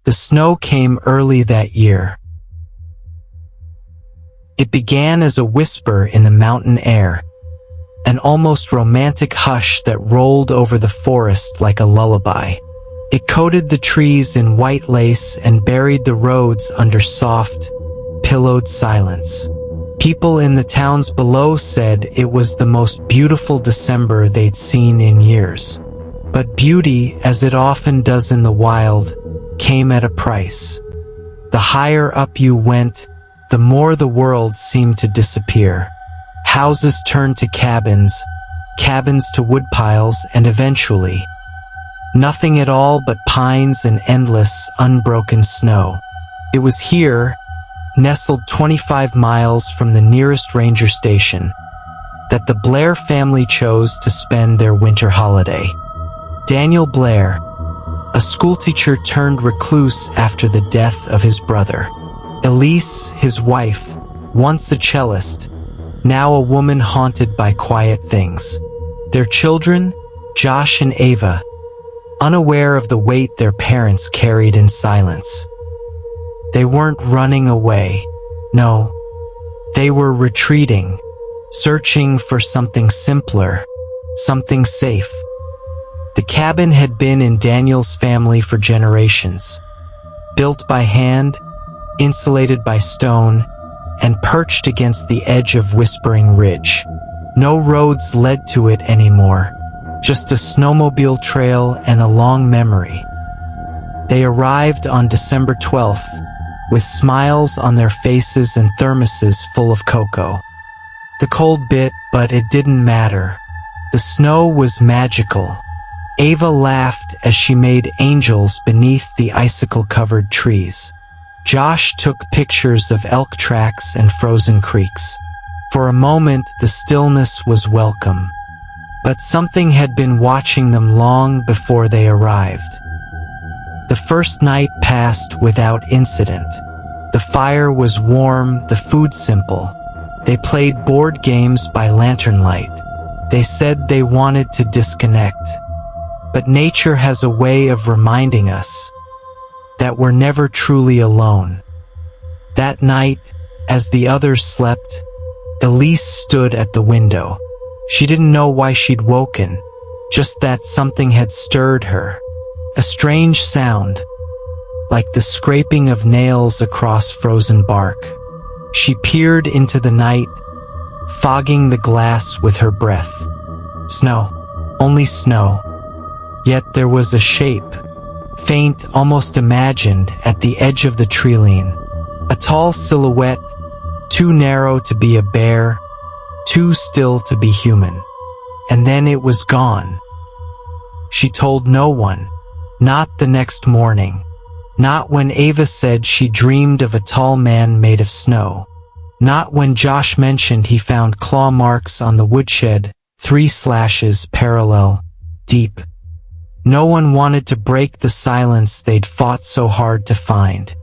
The snow came early that year. It began as a whisper in the mountain air, an almost romantic hush that rolled over the forest like a lullaby. It coated the trees in white lace and buried the roads under soft, pillowed silence. People in the towns below said it was the most beautiful December they'd seen in years. But beauty, as it often does in the wild, came at a price. The higher up you went, the more the world seemed to disappear. Houses turned to cabins, cabins to woodpiles, and eventually, nothing at all but pines and endless, unbroken snow. It was here, nestled 25 miles from the nearest ranger station, that the Blair family chose to spend their winter holiday. Daniel Blair, a schoolteacher turned recluse after the death of his brother. Elise, his wife, once a cellist, now a woman haunted by quiet things. Their children, Josh and Ava, unaware of the weight their parents carried in silence. They weren't running away. No, they were retreating, searching for something simpler, something safe. The cabin had been in Daniel's family for generations. Built by hand, insulated by stone, and perched against the edge of Whispering Ridge. No roads led to it anymore, just a snowmobile trail and a long memory. They arrived on December 12th, with smiles on their faces and thermoses full of cocoa. The cold bit, but it didn't matter. The snow was magical. Ava laughed as she made angels beneath the icicle-covered trees. Josh took pictures of elk tracks and frozen creeks. For a moment, the stillness was welcome. But something had been watching them long before they arrived. The first night passed without incident. The fire was warm, the food simple. They played board games by lantern light. They said they wanted to disconnect. But nature has a way of reminding us that we're never truly alone. That night, as the others slept, Elise stood at the window. She didn't know why she'd woken, just that something had stirred her. A strange sound, like the scraping of nails across frozen bark. She peered into the night, fogging the glass with her breath. Snow, only snow. Yet there was a shape, faint, almost imagined, at the edge of the treeline. A tall silhouette, too narrow to be a bear, too still to be human. And then it was gone. She told no one, not the next morning, not when Ava said she dreamed of a tall man made of snow, not when Josh mentioned he found claw marks on the woodshed, 3 slashes parallel, deep. No one wanted to break the silence they'd fought so hard to find.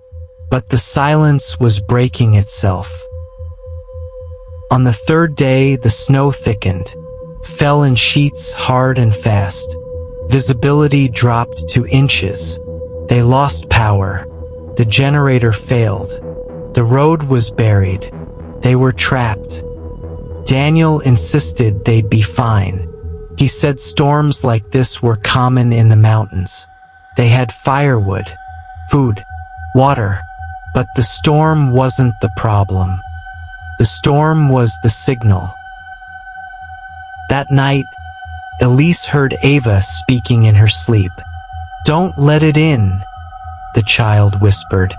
But the silence was breaking itself. On the third day, the snow thickened, fell in sheets hard and fast. Visibility dropped to inches. They lost power. The generator failed. The road was buried. They were trapped. Daniel insisted they'd be fine. He said storms like this were common in the mountains. They had firewood, food, water, but the storm wasn't the problem. The storm was the signal. That night, Elise heard Ava speaking in her sleep. "Don't let it in," the child whispered.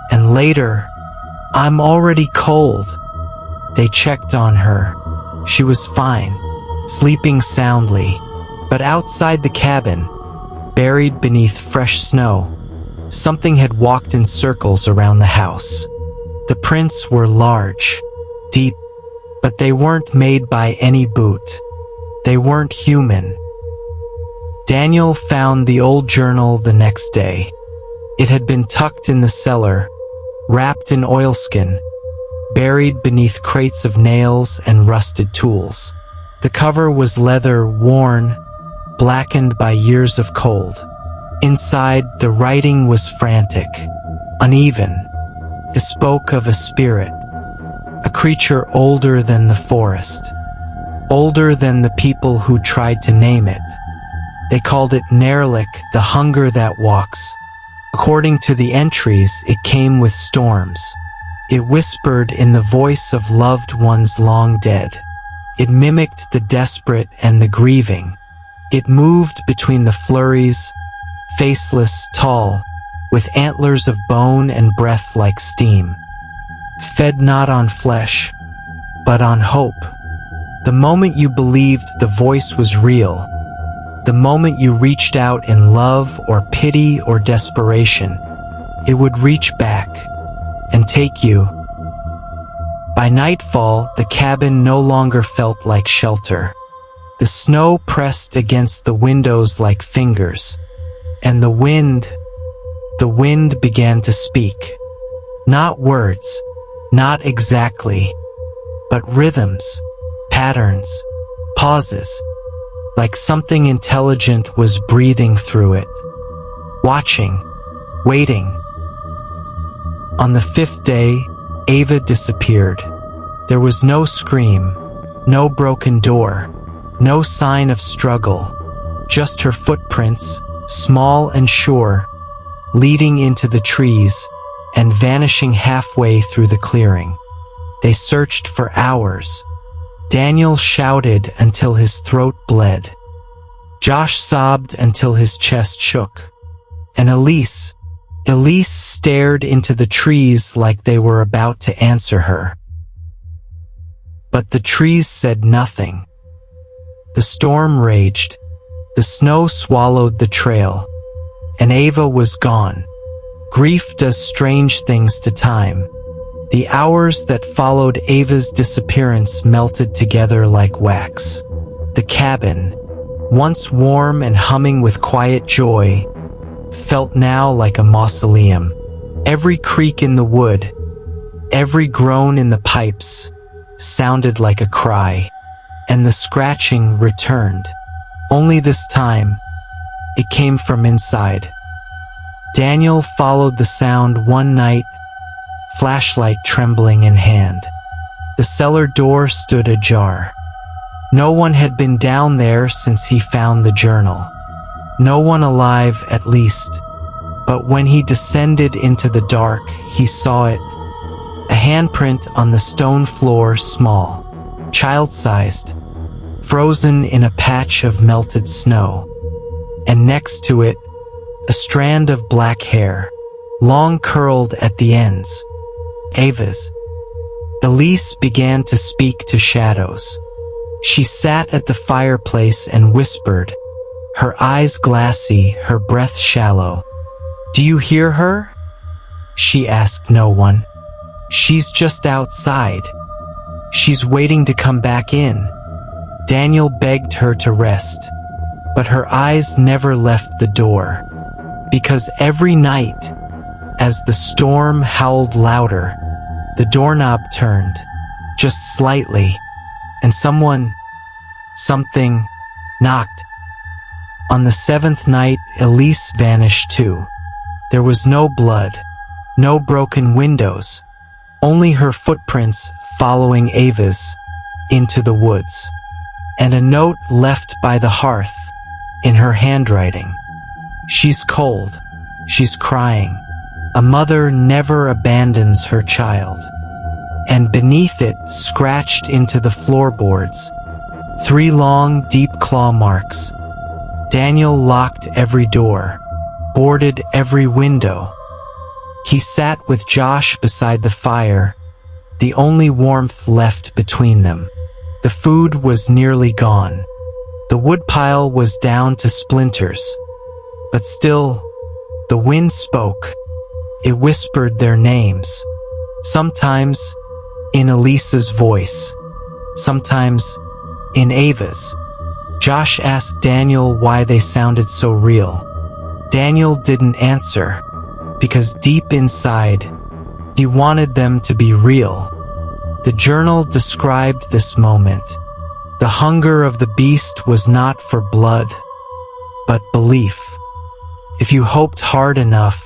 And later, "I'm already cold." They checked on her. She was fine, sleeping soundly. But outside the cabin, buried beneath fresh snow, something had walked in circles around the house. The prints were large, deep, but they weren't made by any boot. They weren't human. Daniel found the old journal the next day. It had been tucked in the cellar, wrapped in oilskin, buried beneath crates of nails and rusted tools. The cover was leather, worn, blackened by years of cold. Inside, the writing was frantic, uneven. It spoke of a spirit, a creature older than the forest, older than the people who tried to name it. They called it Nerlik, the hunger that walks. According to the entries, it came with storms. It whispered in the voice of loved ones long dead. It mimicked the desperate and the grieving. It moved between the flurries, faceless, tall, with antlers of bone and breath like steam. Fed not on flesh, but on hope. The moment you believed the voice was real, the moment you reached out in love or pity or desperation, it would reach back and take you. By nightfall, the cabin no longer felt like shelter. The snow pressed against the windows like fingers, and the wind began to speak. Not words, not exactly, but rhythms, patterns, pauses, like something intelligent was breathing through it, watching, waiting. On the 5th day, Ava disappeared. There was no scream, no broken door, no sign of struggle, just her footprints, small and sure, leading into the trees and vanishing halfway through the clearing. They searched for hours. Daniel shouted until his throat bled. Josh sobbed until his chest shook. And Elise stared into the trees like they were about to answer her. But the trees said nothing. The storm raged. The snow swallowed the trail. And Ava was gone. Grief does strange things to time. The hours that followed Ava's disappearance melted together like wax. The cabin, once warm and humming with quiet joy, felt now like a mausoleum. Every creak in the wood, every groan in the pipes, sounded like a cry. And the scratching returned. Only this time, it came from inside. Daniel followed the sound one night, flashlight trembling in hand. The cellar door stood ajar. No one had been down there since he found the journal. No one alive, at least. But when he descended into the dark, he saw it. A handprint on the stone floor, small, child-sized, frozen in a patch of melted snow. And next to it, a strand of black hair, long curled at the ends. Ava's. Elise began to speak to shadows. She sat at the fireplace and whispered, her eyes glassy, her breath shallow. "Do you hear her?" She asked no one. "She's just outside. She's waiting to come back in." Daniel begged her to rest, but her eyes never left the door, because every night, as the storm howled louder, the doorknob turned, just slightly, and something, knocked. On the 7th night, Elise vanished too. There was no blood, no broken windows, only her footprints following Ava's into the woods. And a note left by the hearth, in her handwriting. "She's cold. She's crying. A mother never abandons her child." And beneath it, scratched into the floorboards, 3 long, deep claw marks. Daniel locked every door, boarded every window. He sat with Josh beside the fire, the only warmth left between them. The food was nearly gone. The woodpile was down to splinters. But still, the wind spoke. It whispered their names. Sometimes in Elisa's voice, sometimes in Ava's. Josh asked Daniel why they sounded so real. Daniel didn't answer, because deep inside, he wanted them to be real. The journal described this moment. The hunger of the beast was not for blood, but belief. If you hoped hard enough,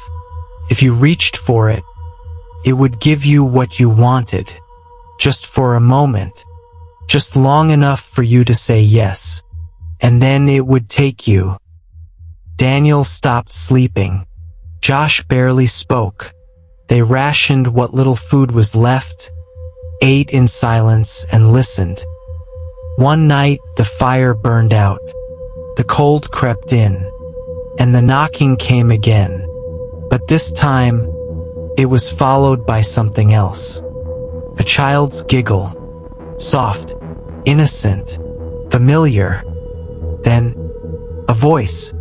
if you reached for it, it would give you what you wanted. Just for a moment. Just long enough for you to say yes. And then it would take you. Daniel stopped sleeping. Josh barely spoke. They rationed what little food was left, ate in silence, and listened. One night, the fire burned out. The cold crept in, and the knocking came again. But this time, it was followed by something else. A child's giggle. Soft, innocent, familiar. Then, a voice.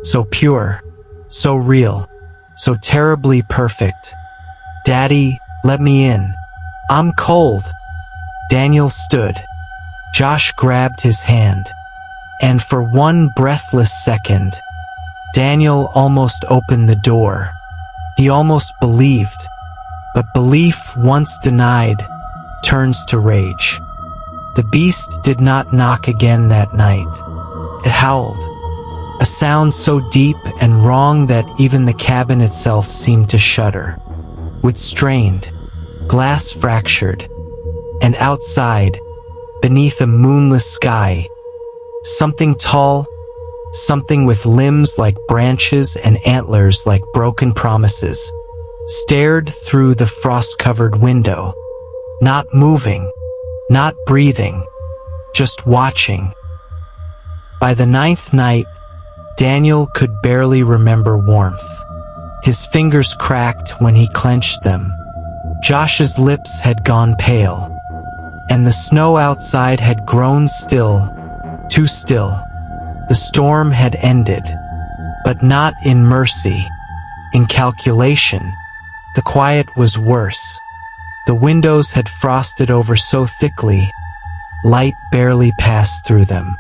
So pure, so real, so terribly perfect. "Daddy, let me in. I'm cold." Daniel stood. Josh grabbed his hand. And for one breathless second, Daniel almost opened the door. He almost believed. But belief, once denied, turns to rage. The beast did not knock again that night. It howled. A sound so deep and wrong that even the cabin itself seemed to shudder. Wood strained, glass fractured, and outside, beneath a moonless sky, something tall, something with limbs like branches and antlers like broken promises, stared through the frost-covered window, not moving, not breathing, just watching. By the 9th night, Daniel could barely remember warmth. His fingers cracked when he clenched them. Josh's lips had gone pale, and the snow outside had grown still, too still. The storm had ended, but not in mercy, in calculation. The quiet was worse. The windows had frosted over so thickly, light barely passed through them.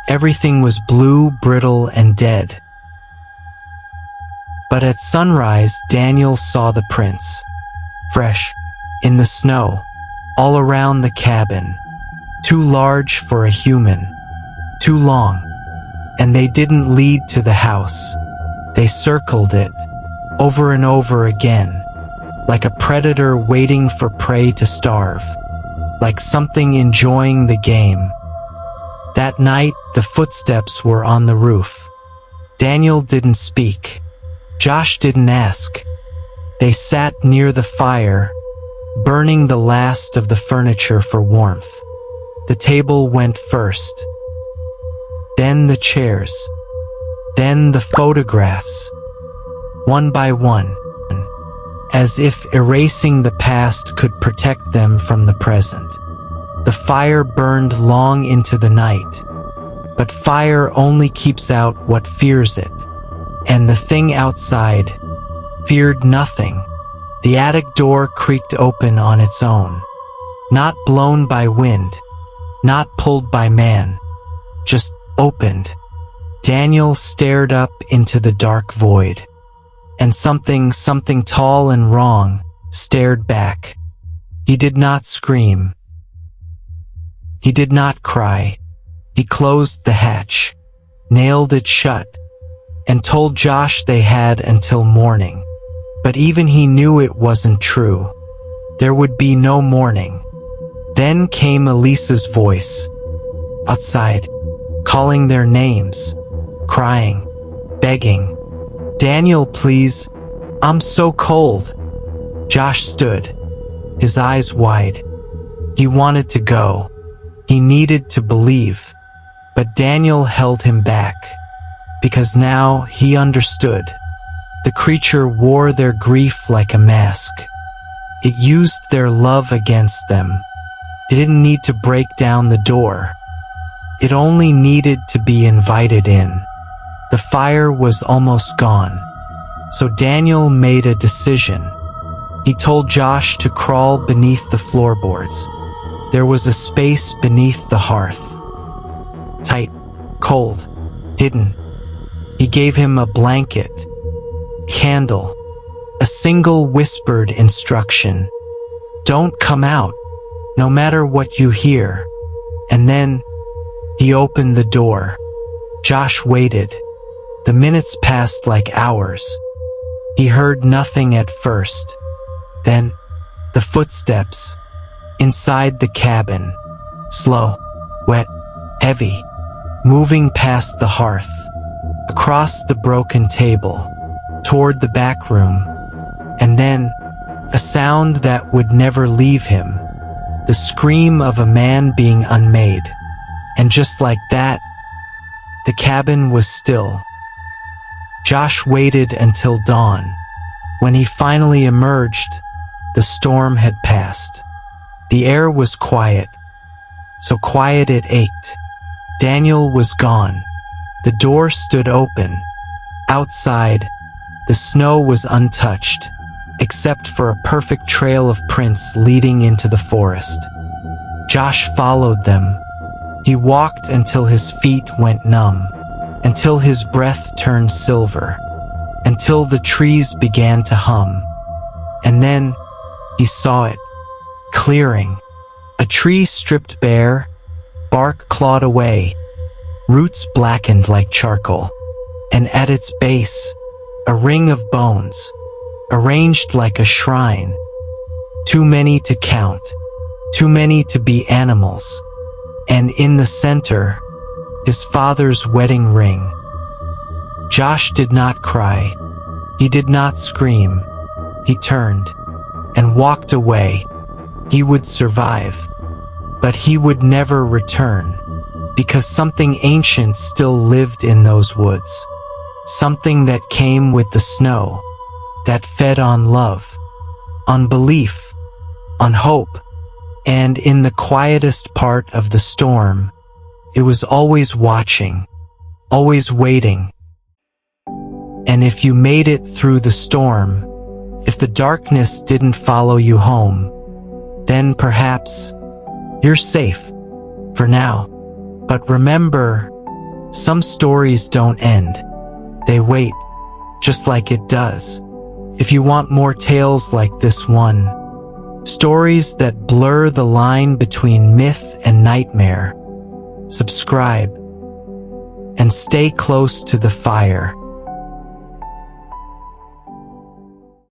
Everything was blue, brittle, and dead. But at sunrise, Daniel saw the prints. Fresh, in the snow, all around the cabin. Too large for a human. Too long. And they didn't lead to the house. They circled it, over and over again, like a predator waiting for prey to starve, like something enjoying the game. That night, the footsteps were on the roof. Daniel didn't speak. Josh didn't ask. They sat near the fire, burning the last of the furniture for warmth. The table went first. Then the chairs. Then the photographs. One by one. As if erasing the past could protect them from the present. The fire burned long into the night. But fire only keeps out what fears it. And the thing outside feared nothing. The attic door creaked open on its own. Not blown by wind. Not pulled by man. Just opened. Daniel stared up into the dark void. And something tall and wrong stared back. He did not scream. He did not cry. He closed the hatch, nailed it shut, and told Josh they had until morning. But even he knew it wasn't true. There would be no morning. Then came Elisa's voice, outside, calling their names, crying, begging, "Daniel, please, I'm so cold." Josh stood, his eyes wide. He wanted to go. He needed to believe. But Daniel held him back, because now he understood. The creature wore their grief like a mask. It used their love against them. It didn't need to break down the door. It only needed to be invited in. The fire was almost gone. So Daniel made a decision. He told Josh to crawl beneath the floorboards. There was a space beneath the hearth. Tight, cold, hidden. He gave him a blanket, candle, a single whispered instruction. Don't come out, no matter what you hear. And then he opened the door. Josh waited. The minutes passed like hours. He heard nothing at first. Then, the footsteps. Inside the cabin. Slow, wet, heavy. Moving past the hearth. Across the broken table. Toward the back room. And then, a sound that would never leave him. The scream of a man being unmade. And just like that, the cabin was still. Josh waited until dawn. When he finally emerged, the storm had passed. The air was quiet, so quiet it ached. Daniel was gone. The door stood open. Outside, the snow was untouched, except for a perfect trail of prints leading into the forest. Josh followed them. He walked until his feet went numb, until his breath turned silver, until the trees began to hum. And then he saw it, clearing. A tree stripped bare, bark clawed away, roots blackened like charcoal, and at its base, a ring of bones, arranged like a shrine. Too many to count, too many to be animals. And in the center, his father's wedding ring. Josh did not cry. He did not scream. He turned and walked away. He would survive, but he would never return, because something ancient still lived in those woods. Something that came with the snow, that fed on love, on belief, on hope. And in the quietest part of the storm, it was always watching, always waiting. And if you made it through the storm, if the darkness didn't follow you home, then perhaps you're safe for now. But remember, some stories don't end. They wait, just like it does. If you want more tales like this one, stories that blur the line between myth and nightmare, subscribe and stay close to the fire.